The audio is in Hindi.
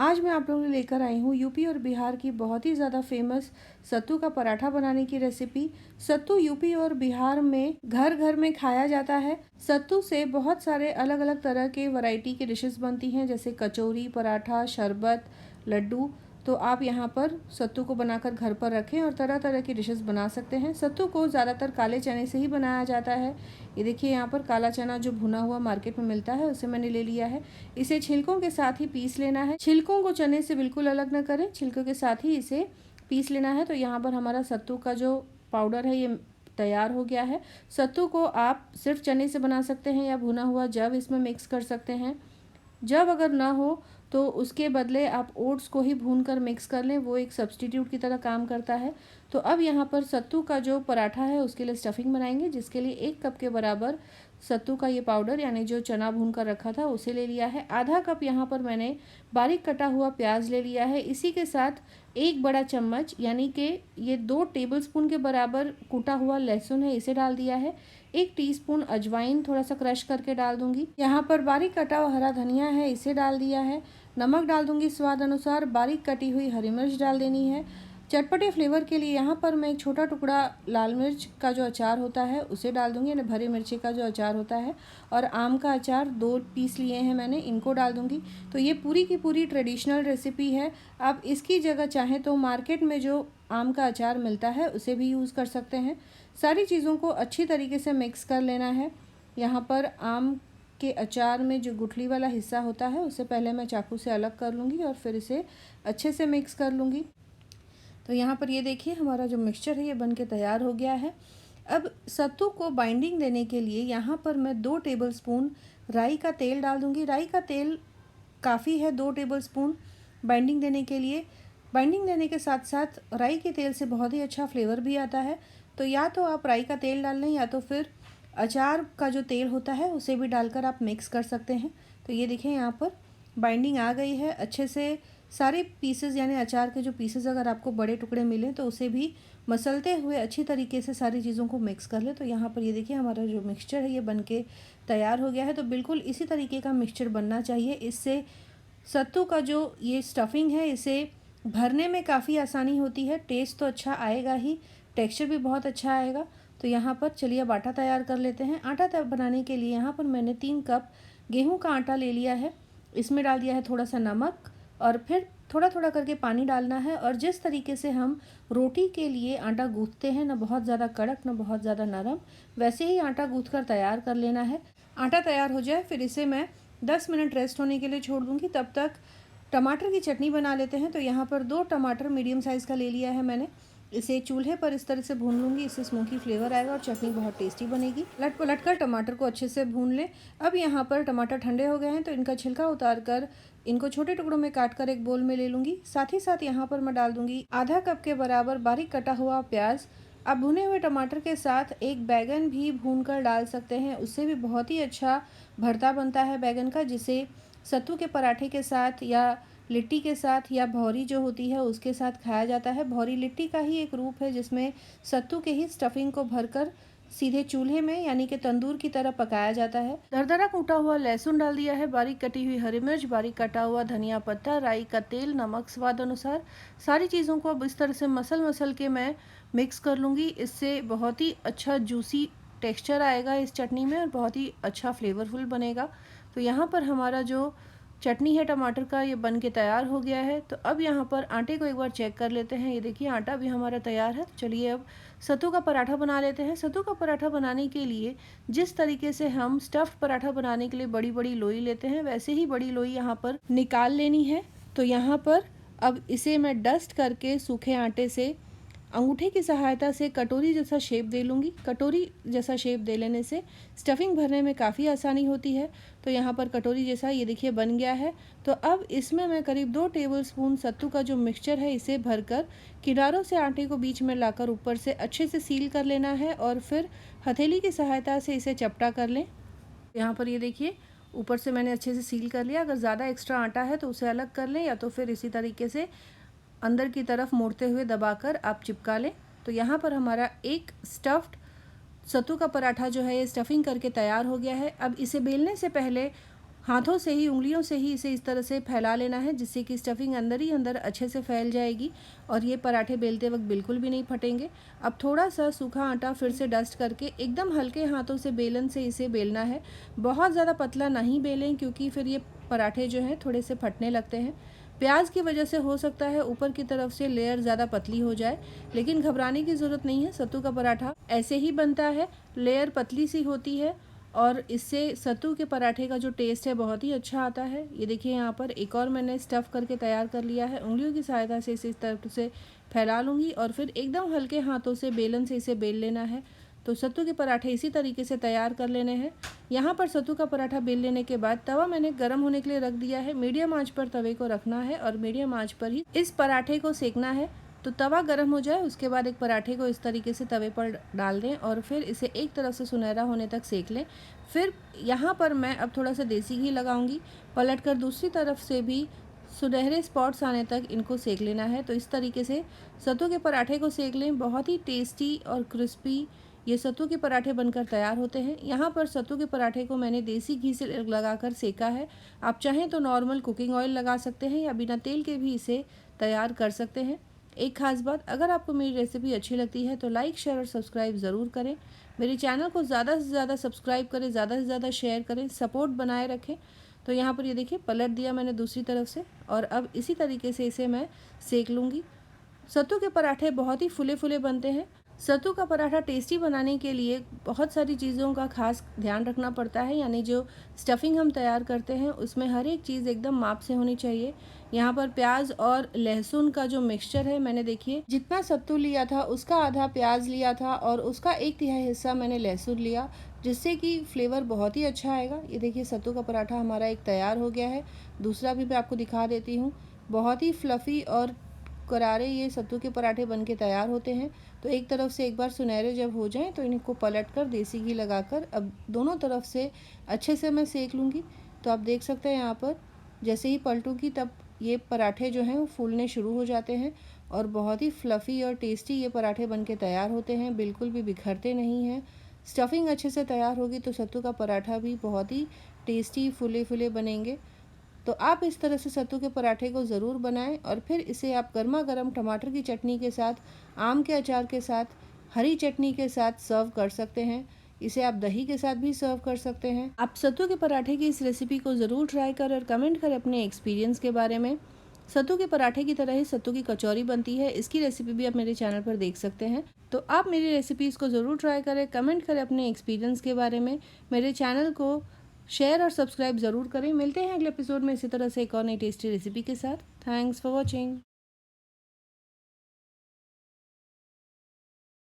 आज मैं आप लोगों को लेकर आई हूँ यूपी और बिहार की बहुत ही ज़्यादा फेमस सत्तू का पराठा बनाने की रेसिपी। सत्तू यूपी और बिहार में घर घर में खाया जाता है। सत्तू से बहुत सारे अलग अलग तरह के वैरायटी की डिशेस बनती हैं, जैसे कचौरी, पराठा, शरबत, लड्डू। तो आप यहाँ पर सत्तू को बनाकर घर पर रखें और तरह तरह की डिशेस बना सकते हैं। सत्तू को ज़्यादातर काले चने से ही बनाया जाता है। ये देखिए, यहाँ पर काला चना जो भुना हुआ मार्केट में मिलता है उसे मैंने ले लिया है। इसे छिलकों के साथ ही पीस लेना है। छिलकों को चने से बिल्कुल अलग ना करें, छिलकों के साथ ही इसे पीस लेना है। तो यहाँ पर हमारा सत्तू का जो पाउडर है ये तैयार हो गया है। सत्तू को आप सिर्फ चने से बना सकते हैं या भुना हुआ जव इसमें मिक्स कर सकते हैं। जब अगर ना हो तो उसके बदले आप ओट्स को ही भूनकर मिक्स कर लें, वो एक सब्स्टिट्यूट की तरह काम करता है। तो अब यहाँ पर सत्तू का जो पराठा है उसके लिए स्टफिंग बनाएंगे, जिसके लिए 1 कप के बराबर सत्तू का ये पाउडर यानी जो चना भून कर रखा था उसे ले लिया है। आधा कप यहाँ पर मैंने बारीक कटा हुआ प्याज ले लिया है। इसी के साथ 1 बड़ा चम्मच यानी कि ये 2 टेबलस्पून के बराबर कूटा हुआ लहसुन है, इसे डाल दिया है। 1 टीस्पून अजवाइन थोड़ा सा क्रश करके डाल दूंगी। यहाँ पर बारीक कटा हुआ हरा धनिया है, इसे डाल दिया है। नमक डाल दूंगी स्वाद अनुसार। बारीक कटी हुई हरी मिर्च डाल देनी है। चटपटे फ्लेवर के लिए यहाँ पर मैं एक छोटा टुकड़ा लाल मिर्च का जो अचार होता है उसे डाल दूंगी, यानी भरी मिर्ची का जो अचार होता है, और आम का अचार 2 पीस लिए हैं मैंने, इनको डाल दूंगी। तो ये पूरी की पूरी ट्रेडिशनल रेसिपी है। आप इसकी जगह चाहें तो मार्केट में जो आम का अचार मिलता है उसे भी यूज़ कर सकते हैं। सारी चीज़ों को अच्छी तरीके से मिक्स कर लेना है। यहाँ पर आम के अचार में जो गुठली वाला हिस्सा होता है उसे पहले मैं चाकू से अलग कर लूँगी और फिर इसे अच्छे से मिक्स कर लूँगी। तो यहाँ पर ये देखिए, हमारा जो मिक्सचर है ये बन के तैयार हो गया है। अब सत्तू को बाइंडिंग देने के लिए यहाँ पर मैं 2 टेबलस्पून राई का तेल डाल दूँगी। राई का तेल काफ़ी है 2 टेबलस्पून बाइंडिंग देने के लिए। बाइंडिंग देने के साथ साथ राई के तेल से बहुत ही अच्छा फ्लेवर भी आता है। तो या तो आप राई का तेल डाल लें या तो फिर अचार का जो तेल होता है उसे भी डालकर आप मिक्स कर सकते हैं। तो ये देखिए, यहाँ पर बाइंडिंग आ गई है अच्छे से। सारे पीसेस यानी अचार के जो पीसेस अगर आपको बड़े टुकड़े मिलें तो उसे भी मसलते हुए अच्छी तरीके से सारी चीज़ों को मिक्स कर ले। तो यहाँ पर ये देखिए, हमारा जो मिक्सचर है ये बन के तैयार हो गया है। तो बिल्कुल इसी तरीके का मिक्सचर बनना चाहिए। इससे सत्तू का जो ये स्टफिंग है इसे भरने में काफ़ी आसानी होती है। टेस्ट तो अच्छा आएगा ही, टेक्सचर भी बहुत अच्छा आएगा। तो यहाँ पर चलिए अब आटा तैयार कर लेते हैं। आटा बनाने के लिए यहाँ पर मैंने 3 कप गेहूं का आटा ले लिया है। इसमें डाल दिया है थोड़ा सा नमक और फिर थोड़ा थोड़ा करके पानी डालना है। और जिस तरीके से हम रोटी के लिए आटा गूँथते हैं, ना बहुत ज़्यादा कड़क ना बहुत ज़्यादा नरम, वैसे ही आटा गूँथ कर तैयार कर लेना है। आटा तैयार हो जाए फिर इसे मैं 10 मिनट रेस्ट होने के लिए छोड़ दूँगी। तब तक टमाटर की चटनी बना लेते हैं। तो यहाँ पर 2 टमाटर मीडियम साइज़ का ले लिया है मैंने। इसे चूल्हे पर इस तरह से भून लूँगी, इससे स्मोकी फ्लेवर आएगा और चटनी बहुत टेस्टी बनेगी। पलट पलट कर टमाटर को अच्छे से भून लें। अब यहाँ पर टमाटर ठंडे हो गए हैं तो इनका छिलका उतार कर इनको छोटे टुकड़ों में काट कर एक बोल में ले लूँगी। साथ ही साथ यहाँ पर मैं डाल दूँगी आधा कप के बराबर बारीक कटा हुआ प्याज। अब भुने हुए टमाटर के साथ एक बैगन भी भून कर डाल सकते हैं, उससे भी बहुत ही अच्छा भरता बनता है बैगन का, जिसे सत्तू के पराठे के साथ या लिट्टी के साथ या भौरी जो होती है उसके साथ खाया जाता है। भौरी लिट्टी का ही एक रूप है जिसमें सत्तू के ही स्टफिंग को भरकर सीधे चूल्हे में यानी कि तंदूर की तरह पकाया जाता है। दरदरा कूटा हुआ लहसुन डाल दिया है, बारीक कटी हुई हरी मिर्च, बारीक कटा हुआ धनिया पत्ता, राई का तेल, नमक स्वाद अनुसार। सारी चीज़ों को अब इस तरह से मसल के मैं मिक्स कर लूँगी। इससे बहुत ही अच्छा जूसी टेक्स्चर आएगा इस चटनी में और बहुत ही अच्छा फ्लेवरफुल बनेगा। तो यहाँ पर हमारा जो चटनी है टमाटर का ये बन के तैयार हो गया है। तो अब यहाँ पर आटे को एक बार चेक कर लेते हैं। ये देखिए, आटा भी हमारा तैयार है। चलिए अब सत्तू का पराठा बना लेते हैं। सत्तू का पराठा बनाने के लिए जिस तरीके से हम स्टफ्ड पराठा बनाने के लिए बड़ी बड़ी लोई लेते हैं, वैसे ही बड़ी लोई यहाँ पर निकाल लेनी है। तो यहाँ पर अब इसे मैं डस्ट करके सूखे आटे से अंगूठे की सहायता से कटोरी जैसा शेप दे लूँगी। कटोरी जैसा शेप दे लेने से स्टफिंग भरने में काफ़ी आसानी होती है। तो यहाँ पर कटोरी जैसा ये देखिए बन गया है। तो अब इसमें मैं करीब 2 टेबलस्पून सत्तू का जो मिक्सचर है इसे भरकर किनारों से आटे को बीच में लाकर ऊपर से अच्छे से सील कर लेना है और फिर हथेली की सहायता से इसे चपटा कर लें। यहाँ पर ये देखिए, ऊपर से मैंने अच्छे से सील कर लिया। अगर ज़्यादा एक्स्ट्रा आटा है तो उसे अलग कर लें या तो फिर इसी तरीके से अंदर की तरफ मोड़ते हुए दबाकर आप चिपका लें। तो यहाँ पर हमारा एक स्टफ्ड सत्तू का पराठा जो है ये स्टफिंग करके तैयार हो गया है। अब इसे बेलने से पहले हाथों से ही, उंगलियों से ही इसे इस तरह से फैला लेना है, जिससे कि स्टफिंग अंदर ही अंदर अच्छे से फैल जाएगी और ये पराठे बेलते वक्त बिल्कुल भी नहीं फटेंगे। अब थोड़ा सा सूखा आटा फिर से डस्ट करके एकदम हल्के हाथों से बेलन से इसे बेलना है। बहुत ज़्यादा पतला नहीं बेलें, क्योंकि फिर ये पराठे जो हैं थोड़े से फटने लगते हैं। प्याज की वजह से हो सकता है ऊपर की तरफ से लेयर ज़्यादा पतली हो जाए, लेकिन घबराने की ज़रूरत नहीं है। सत्तू का पराठा ऐसे ही बनता है, लेयर पतली सी होती है और इससे सत्तू के पराठे का जो टेस्ट है बहुत ही अच्छा आता है। ये देखिए यहाँ पर एक और मैंने स्टफ़ करके तैयार कर लिया है। उंगलियों की सहायता से इसे इस तरह से फैला लूँगी और फिर एकदम हल्के हाथों से बेलन से इसे बेल लेना है। तो सत्तू के पराठे इसी तरीके से तैयार कर लेने हैं। यहाँ पर सत्तू का पराठा बेल लेने के बाद तवा मैंने गर्म होने के लिए रख दिया है। मीडियम आंच पर तवे को रखना है और मीडियम आंच पर ही इस पराठे को सेकना है। तो तवा गर्म हो जाए उसके बाद एक पराठे को इस तरीके से तवे पर डाल दें और फिर इसे एक तरफ से सुनहरा होने तक सेक लें। फिर यहाँ पर मैं अब थोड़ा सा देसी घी लगाऊंगी, पलटकर दूसरी तरफ से भी सुनहरे स्पॉट्स आने तक इनको सेक लेना है। तो इस तरीके से सत्तू के पराठे को सेक लें। बहुत ही टेस्टी और क्रिस्पी ये सत्तू के पराठे बनकर तैयार होते हैं। यहाँ पर सत्तू के पराठे को मैंने देसी घी से लगाकर सेका है। आप चाहें तो नॉर्मल कुकिंग ऑयल लगा सकते हैं या बिना तेल के भी इसे तैयार कर सकते हैं। एक खास बात, अगर आपको मेरी रेसिपी अच्छी लगती है तो लाइक, शेयर और सब्सक्राइब ज़रूर करें। मेरे चैनल को ज़्यादा से ज़्यादा सब्सक्राइब करें, ज़्यादा से ज़्यादा शेयर करें, सपोर्ट बनाए रखें। तो यहाँ पर ये देखिए पलट दिया मैंने दूसरी तरफ से और अब इसी तरीके से इसे मैं सेक लूँगी। सत्तू के पराठे बहुत ही फुले फुले बनते हैं। सत्तू का पराठा टेस्टी बनाने के लिए बहुत सारी चीज़ों का खास ध्यान रखना पड़ता है, यानी जो स्टफिंग हम तैयार करते हैं उसमें हर एक चीज़ एकदम माप से होनी चाहिए। यहाँ पर प्याज और लहसुन का जो मिक्सचर है, मैंने देखिए जितना सत्तू लिया था उसका आधा प्याज लिया था और उसका 1/3 हिस्सा मैंने लहसुन लिया, जिससे कि फ्लेवर बहुत ही अच्छा आएगा। ये देखिए सत्तू का पराठा हमारा एक तैयार हो गया है। दूसरा भी मैं आपको दिखा देती हूँ। बहुत ही फ्लफ़ी और करारे ये सत्तू के पराठे बनके तैयार होते हैं। तो एक तरफ से एक बार सुनहरे जब हो जाएं तो इनको पलटकर देसी घी लगाकर अब दोनों तरफ से अच्छे से मैं सेक लूँगी। तो आप देख सकते हैं यहाँ पर जैसे ही पलटूँगी तब ये पराठे जो हैं वो फूलने शुरू हो जाते हैं और बहुत ही फ्लफ़ी और टेस्टी ये पराठे बनके तैयार होते हैं, बिल्कुल भी बिखरते नहीं हैं। स्टफिंग अच्छे से तैयार होगी तो सत्तू का पराठा भी बहुत ही टेस्टी फूले फूले बनेंगे। तो आप इस तरह से सत्तू के पराठे को ज़रूर बनाएं और फिर इसे आप गर्मा गर्म टमाटर की चटनी के साथ, आम के अचार के साथ, हरी चटनी के साथ सर्व कर सकते हैं। इसे आप दही के साथ भी सर्व कर सकते हैं। आप सत्तू के पराठे की इस रेसिपी को ज़रूर ट्राई करें और कमेंट करें अपने एक्सपीरियंस के बारे में। सत्तू के पराठे की तरह ही सत्तू की कचौरी बनती है, इसकी रेसिपी भी आप मेरे चैनल पर देख सकते हैं। तो आप मेरी रेसिपीज़ को ज़रूर ट्राई करें, कमेंट करें अपने एक्सपीरियंस के बारे में। मेरे चैनल को शेयर और सब्सक्राइब ज़रूर करें। मिलते हैं अगले एपिसोड में इसी तरह से एक और नई टेस्टी रेसिपी के साथ। Thanks for watching.